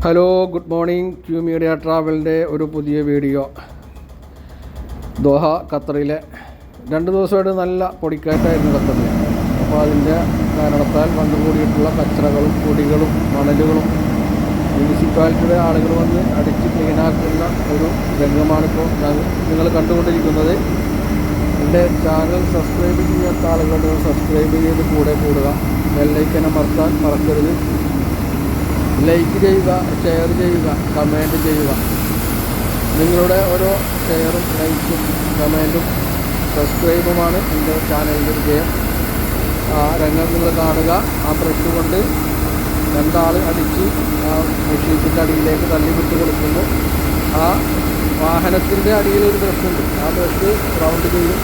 Hello, good morning. Q media ട്രാവലിൻ്റെ ഒരു പുതിയ വീഡിയോ. ദോഹ ഖത്തറിലെ 2 ദിവസമായിട്ട് നല്ല പൊടിക്കാറ്റായിരുന്നു ഖത്തറിൽ. അപ്പോൾ അതിൻ്റെ കാരണത്താൽ വന്നുകൂടിയിട്ടുള്ള കച്ചറകളും പൊടികളും മണലുകളും മുനിസിപ്പാലിറ്റിയുടെ ആളുകൾ വന്ന് അടിച്ച് ക്ലീനാക്കുന്ന ഒരു രംഗമാണിപ്പോൾ നിങ്ങൾ കണ്ടുകൊണ്ടിരിക്കുന്നത്. എൻ്റെ ചാനൽ സബ്സ്ക്രൈബ് ചെയ്യാത്ത ആളുകളുടെ സബ്സ്ക്രൈബ് ചെയ്ത് കൂടെ കൂടുക. ബെല്ലൈക്കൻ അമർത്താൻ മറക്കരുത്. ലൈക്ക് ചെയ്യുക, ഷെയർ ചെയ്യുക, കമൻറ്റ് ചെയ്യുക. നിങ്ങളുടെ ഓരോ ഷെയറും ലൈക്കും കമൻറ്റും സബ്സ്ക്രൈബുമാണ് എൻ്റെ ചാനലിൻ്റെ വിജയം. ആ രംഗം നിങ്ങൾ കാണുക. ആ ബ്രഷ് കൊണ്ട് 2 ആൾ അടിച്ച് ആ മെഷീൻ്റെ അടിയിലേക്ക് തള്ളിവിട്ട് കൊടുക്കുന്നു. ആ വാഹനത്തിൻ്റെ അടിയിൽ ഒരു ബ്രഷുണ്ട്. ആ ബ്രഷ് റൗണ്ട് ചെയ്യും.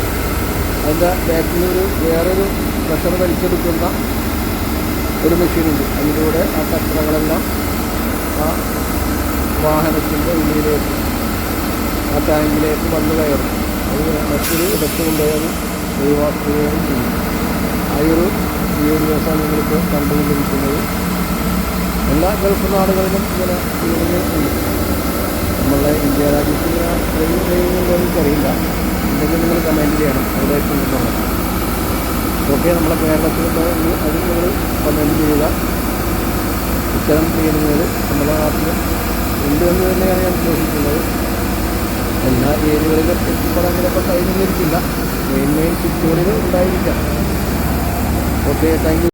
അതിൻ്റെ ബാക്കിൽ വേറൊരു പ്രഷർ വലിച്ചെടുക്കുന്ന ഒരു മെഷീനുണ്ട്. അതിലൂടെ ആ കച്ചറകളെല്ലാം ആ വാഹനത്തിൻ്റെ ഉള്ളിലേക്ക്, ആ ടാങ്കിലേക്ക് വന്ന് കയറും. അത് മറ്റൊരു ഇടത്ത് കൊണ്ടുപോയി ഒഴിവാക്കുകയും ചെയ്യും. ആ ഒരു വീഡിയോസാണ് നിങ്ങളിപ്പോൾ കണ്ടുകൊണ്ടിരിക്കുന്നത്. എല്ലാ ഗൾഫ് നാടുകളിലും ഇങ്ങനെ ഉണ്ട്. നമ്മളുടെ ഇന്ത്യ രാജ്യത്ത് ഇങ്ങനെ ചെയ്യുന്നുണ്ടോ എനിക്കറിയില്ല. ഉണ്ടെങ്കിൽ നിങ്ങൾ കമൻറ്റ് ചെയ്യണം എവിടെയൊക്കെയുണ്ടെന്നുള്ളത്. ഓക്കെ, നമ്മളെ കേരളത്തിലുണ്ടോ എന്ന് അത് നിങ്ങൾ കമൻറ്റ് ചെയ്യുക. ഇത്തരം ക്ലീനിങ്ങുകൾ നമ്മുടെ നാട്ടിൽ ഉണ്ട് എന്ന് തന്നെയാണ് ഞാൻ ഉദ്ദേശിക്കുന്നത്. എല്ലാ ഏരിയകളിലും എത്തിപ്പെടാൻ ചിലപ്പോൾ കഴിഞ്ഞിരിക്കില്ല. മെയിൻ ചുറ്റുകളിൽ ഉണ്ടായിരിക്കാം. Okay, thank you.